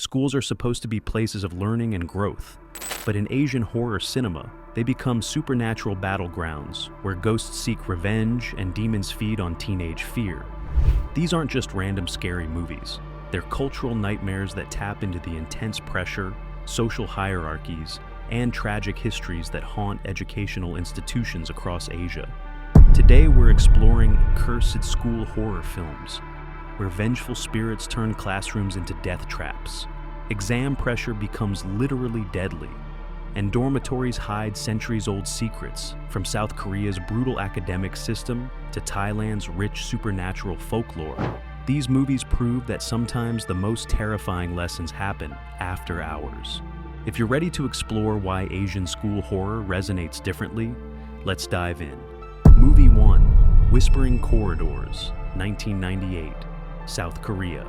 Schools are supposed to be places of learning and growth, but in Asian horror cinema, they become supernatural battlegrounds where ghosts seek revenge and demons feed on teenage fear. These aren't just random scary movies. They're cultural nightmares that tap into the intense pressure, social hierarchies, and tragic histories that haunt educational institutions across Asia. Today we're exploring cursed school horror films, where vengeful spirits turn classrooms into death traps. Exam pressure becomes literally deadly, and dormitories hide centuries-old secrets, from South Korea's brutal academic system to Thailand's rich supernatural folklore. These movies prove that sometimes the most terrifying lessons happen after hours. If you're ready to explore why Asian school horror resonates differently, let's dive in. Movie 1, Whispering Corridors, 1998, South Korea.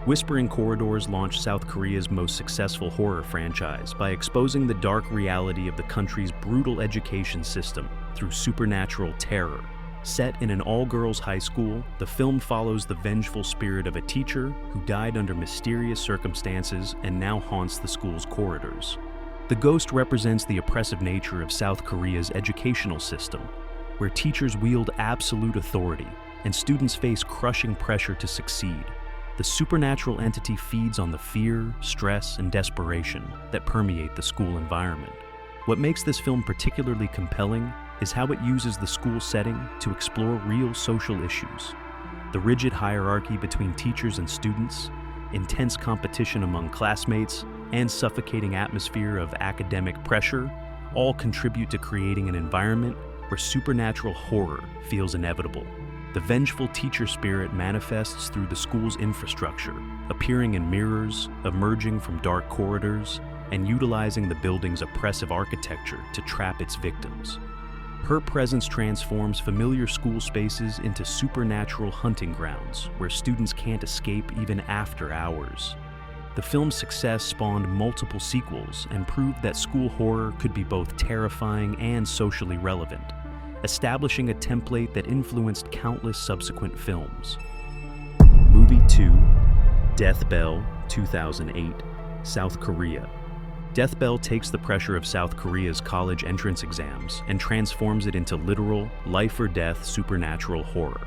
Whispering Corridors launched South Korea's most successful horror franchise by exposing the dark reality of the country's brutal education system through supernatural terror. Set in an all-girls high school, the film follows the vengeful spirit of a teacher who died under mysterious circumstances and now haunts the school's corridors. The ghost represents the oppressive nature of South Korea's educational system, where teachers wield absolute authority and students face crushing pressure to succeed. The supernatural entity feeds on the fear, stress, and desperation that permeate the school environment. What makes this film particularly compelling is how it uses the school setting to explore real social issues. The rigid hierarchy between teachers and students, intense competition among classmates, and suffocating atmosphere of academic pressure all contribute to creating an environment where supernatural horror feels inevitable. The vengeful teacher spirit manifests through the school's infrastructure, appearing in mirrors, emerging from dark corridors, and utilizing the building's oppressive architecture to trap its victims. Her presence transforms familiar school spaces into supernatural hunting grounds where students can't escape even after hours. The film's success spawned multiple sequels and proved that school horror could be both terrifying and socially relevant, establishing a template that influenced countless subsequent films. Movie 2, Death Bell, 2008, South Korea. Death Bell takes the pressure of South Korea's college entrance exams and transforms it into literal, life-or-death supernatural horror.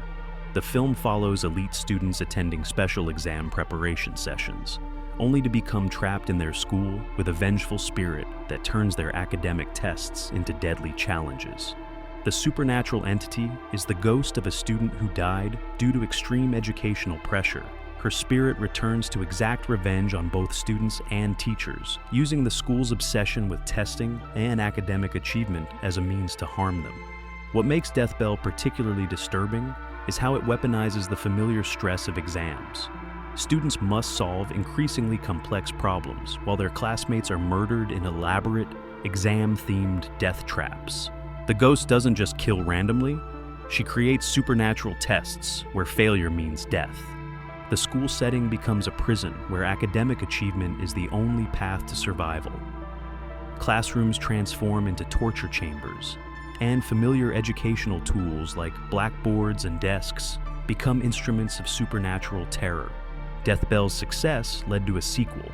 The film follows elite students attending special exam preparation sessions, only to become trapped in their school with a vengeful spirit that turns their academic tests into deadly challenges. The supernatural entity is the ghost of a student who died due to extreme educational pressure. Her spirit returns to exact revenge on both students and teachers, using the school's obsession with testing and academic achievement as a means to harm them. What makes Death Bell particularly disturbing is how it weaponizes the familiar stress of exams. Students must solve increasingly complex problems while their classmates are murdered in elaborate, exam-themed death traps. The ghost doesn't just kill randomly, she creates supernatural tests where failure means death. The school setting becomes a prison where academic achievement is the only path to survival. Classrooms transform into torture chambers, and familiar educational tools like blackboards and desks become instruments of supernatural terror. Death Bell's success led to a sequel.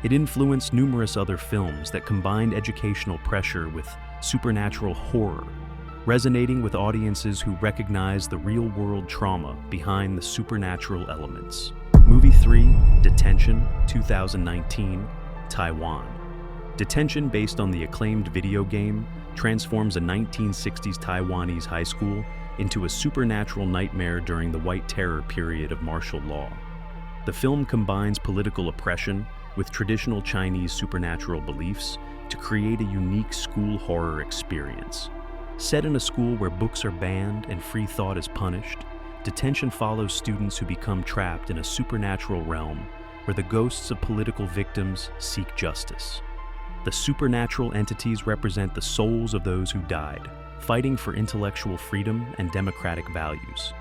It influenced numerous other films that combined educational pressure with supernatural horror, resonating with audiences who recognize the real-world trauma behind the supernatural elements. Movie 3, Detention, 2019, Taiwan. Detention, based on the acclaimed video game, transforms a 1960s Taiwanese high school into a supernatural nightmare during the White Terror period of martial law. The film combines political oppression with traditional Chinese supernatural beliefs to create a unique school horror experience. Set in a school where books are banned and free thought is punished, Detention follows students who become trapped in a supernatural realm where the ghosts of political victims seek justice. The supernatural entities represent the souls of those who died, fighting for intellectual freedom and democratic values.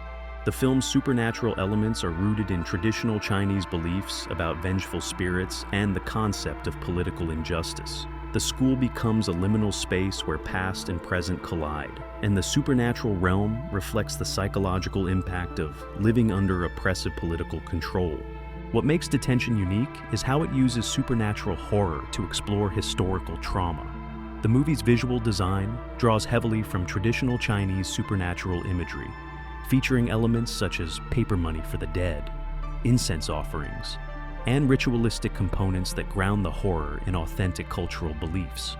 The film's supernatural elements are rooted in traditional Chinese beliefs about vengeful spirits and the concept of political injustice. The school becomes a liminal space where past and present collide, and the supernatural realm reflects the psychological impact of living under oppressive political control. What makes Detention unique is how it uses supernatural horror to explore historical trauma. The movie's visual design draws heavily from traditional Chinese supernatural imagery, featuring elements such as paper money for the dead, incense offerings, and ritualistic components that ground the horror in authentic cultural beliefs.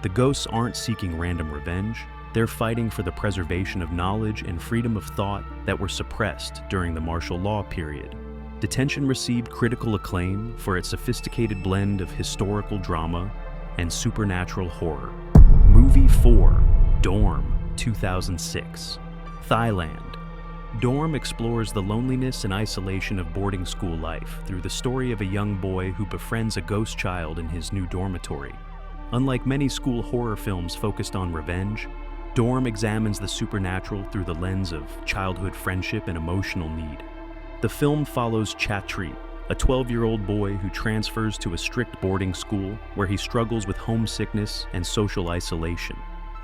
The ghosts aren't seeking random revenge, they're fighting for the preservation of knowledge and freedom of thought that were suppressed during the martial law period. Detention received critical acclaim for its sophisticated blend of historical drama and supernatural horror. Movie 4, Dorm, 2006. Thailand. Dorm explores the loneliness and isolation of boarding school life through the story of a young boy who befriends a ghost child in his new dormitory. Unlike many school horror films focused on revenge, Dorm examines the supernatural through the lens of childhood friendship and emotional need. The film follows Chatri, a 12-year-old boy who transfers to a strict boarding school where he struggles with homesickness and social isolation.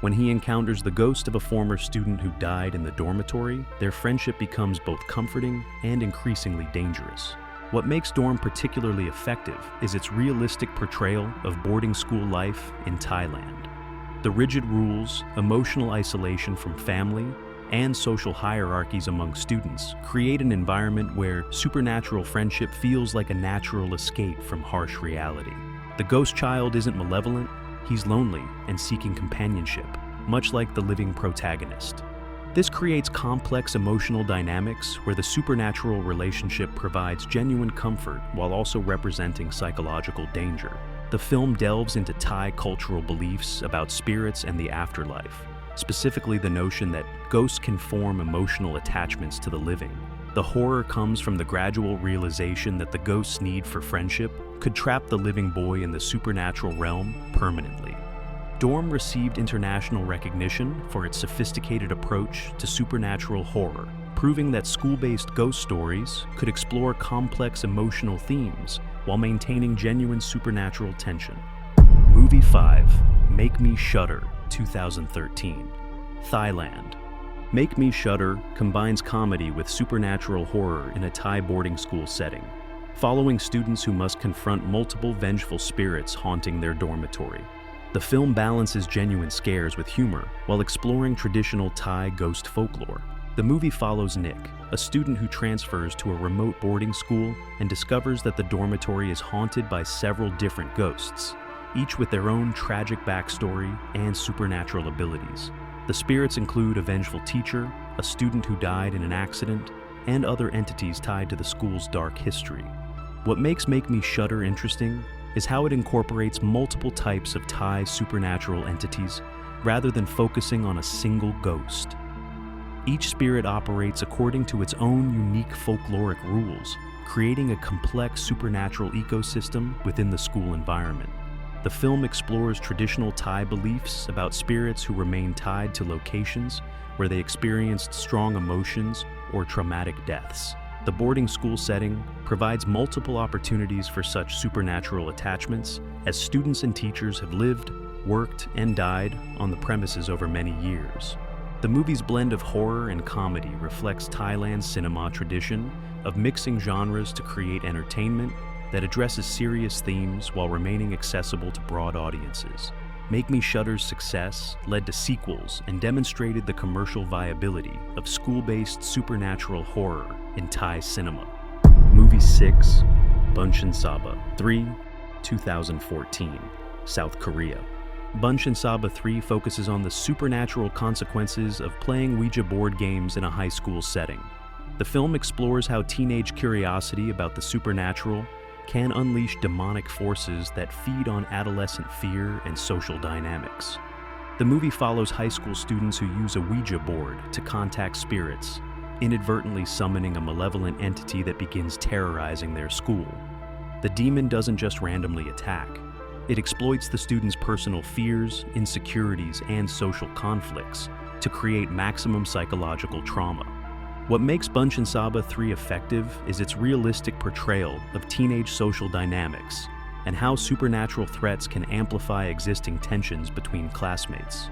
When he encounters the ghost of a former student who died in the dormitory, their friendship becomes both comforting and increasingly dangerous. What makes Dorm particularly effective is its realistic portrayal of boarding school life in Thailand. The rigid rules, emotional isolation from family, and social hierarchies among students create an environment where supernatural friendship feels like a natural escape from harsh reality. The ghost child isn't malevolent, he's lonely and seeking companionship, much like the living protagonist. This creates complex emotional dynamics where the supernatural relationship provides genuine comfort while also representing psychological danger. The film delves into Thai cultural beliefs about spirits and the afterlife, specifically the notion that ghosts can form emotional attachments to the living. The horror comes from the gradual realization that the ghost's need for friendship could trap the living boy in the supernatural realm permanently. Dorm received international recognition for its sophisticated approach to supernatural horror, proving that school-based ghost stories could explore complex emotional themes while maintaining genuine supernatural tension. Movie 5, Make Me Shudder, 2013. Thailand. Make Me Shudder combines comedy with supernatural horror in a Thai boarding school setting, following students who must confront multiple vengeful spirits haunting their dormitory. The film balances genuine scares with humor while exploring traditional Thai ghost folklore. The movie follows Nick, a student who transfers to a remote boarding school and discovers that the dormitory is haunted by several different ghosts, each with their own tragic backstory and supernatural abilities. The spirits include a vengeful teacher, a student who died in an accident, and other entities tied to the school's dark history. What makes Make Me Shudder interesting is how it incorporates multiple types of Thai supernatural entities rather than focusing on a single ghost. Each spirit operates according to its own unique folkloric rules, creating a complex supernatural ecosystem within the school environment. The film explores traditional Thai beliefs about spirits who remain tied to locations where they experienced strong emotions or traumatic deaths. The boarding school setting provides multiple opportunities for such supernatural attachments, as students and teachers have lived, worked, and died on the premises over many years. The movie's blend of horror and comedy reflects Thailand's cinema tradition of mixing genres to create entertainment that addresses serious themes while remaining accessible to broad audiences. Make Me Shudder's success led to sequels and demonstrated the commercial viability of school-based supernatural horror in Thai cinema. Movie 6, Bunshin Saba 3, 2014, South Korea. Bunshin Saba 3 focuses on the supernatural consequences of playing Ouija board games in a high school setting. The film explores how teenage curiosity about the supernatural can unleash demonic forces that feed on adolescent fear and social dynamics. The movie follows high school students who use a Ouija board to contact spirits, inadvertently summoning a malevolent entity that begins terrorizing their school. The demon doesn't just randomly attack. It exploits the students' personal fears, insecurities, and social conflicts to create maximum psychological trauma. What makes Bunshin Saba 3 effective is its realistic portrayal of teenage social dynamics and how supernatural threats can amplify existing tensions between classmates.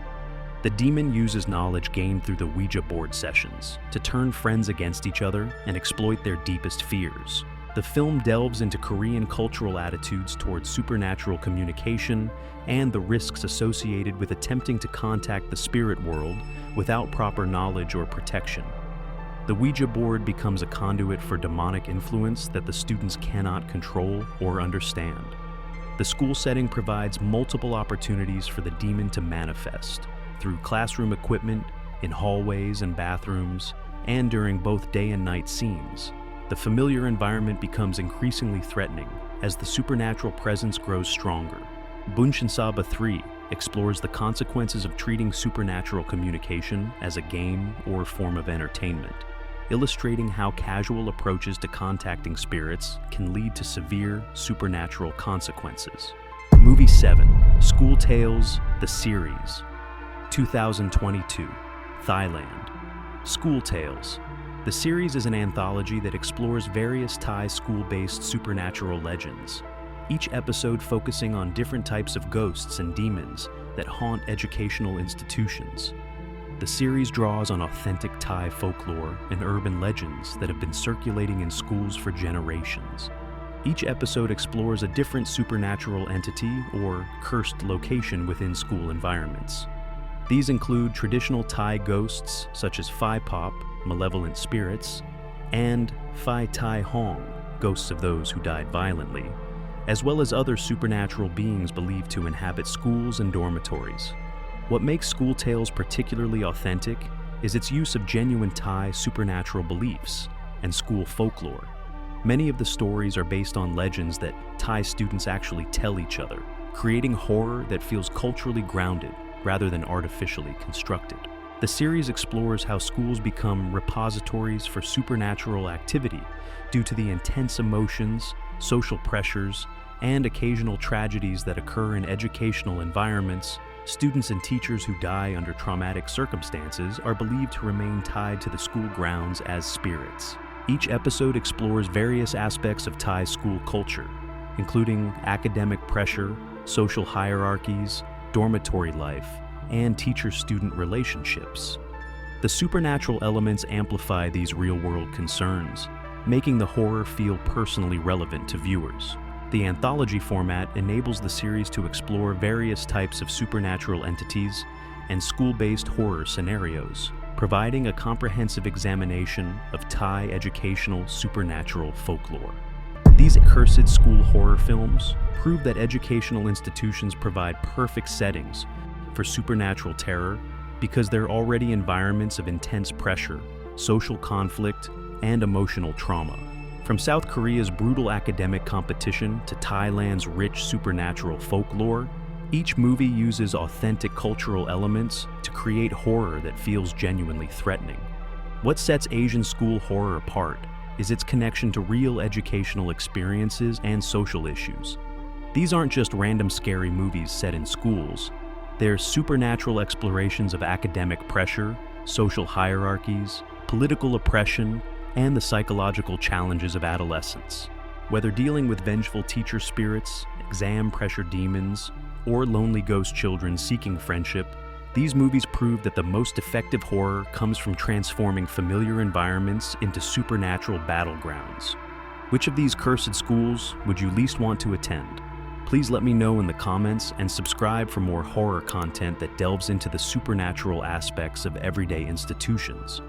The demon uses knowledge gained through the Ouija board sessions to turn friends against each other and exploit their deepest fears. The film delves into Korean cultural attitudes towards supernatural communication and the risks associated with attempting to contact the spirit world without proper knowledge or protection. The Ouija board becomes a conduit for demonic influence that the students cannot control or understand. The school setting provides multiple opportunities for the demon to manifest through classroom equipment, in hallways and bathrooms, and during both day and night scenes. The familiar environment becomes increasingly threatening as the supernatural presence grows stronger. Bunshinsaba 3 explores the consequences of treating supernatural communication as a game or form of entertainment, illustrating how casual approaches to contacting spirits can lead to severe supernatural consequences. Movie 7, School Tales, the Series. 2022, Thailand. School Tales. The series is an anthology that explores various Thai school-based supernatural legends, each episode focusing on different types of ghosts and demons that haunt educational institutions. The series draws on authentic Thai folklore and urban legends that have been circulating in schools for generations. Each episode explores a different supernatural entity or cursed location within school environments. These include traditional Thai ghosts such as Phai Pop, malevolent spirits, and Phai Tai Hong, ghosts of those who died violently, as well as other supernatural beings believed to inhabit schools and dormitories. What makes School Tales particularly authentic is its use of genuine Thai supernatural beliefs and school folklore. Many of the stories are based on legends that Thai students actually tell each other, creating horror that feels culturally grounded rather than artificially constructed. The series explores how schools become repositories for supernatural activity due to the intense emotions, social pressures, and occasional tragedies that occur in educational environments. Students and teachers who die under traumatic circumstances are believed to remain tied to the school grounds as spirits. Each episode explores various aspects of Thai school culture, including academic pressure, social hierarchies, dormitory life, and teacher-student relationships. The supernatural elements amplify these real-world concerns, making the horror feel personally relevant to viewers. The anthology format enables the series to explore various types of supernatural entities and school-based horror scenarios, providing a comprehensive examination of Thai educational supernatural folklore. These accursed school horror films prove that educational institutions provide perfect settings for supernatural terror because they're already environments of intense pressure, social conflict, and emotional trauma. From South Korea's brutal academic competition to Thailand's rich supernatural folklore, each movie uses authentic cultural elements to create horror that feels genuinely threatening. What sets Asian school horror apart is its connection to real educational experiences and social issues. These aren't just random scary movies set in schools. They're supernatural explorations of academic pressure, social hierarchies, political oppression, and the psychological challenges of adolescence. Whether dealing with vengeful teacher spirits, exam-pressure demons, or lonely ghost children seeking friendship, these movies prove that the most effective horror comes from transforming familiar environments into supernatural battlegrounds. Which of these cursed schools would you least want to attend? Please let me know in the comments and subscribe for more horror content that delves into the supernatural aspects of everyday institutions.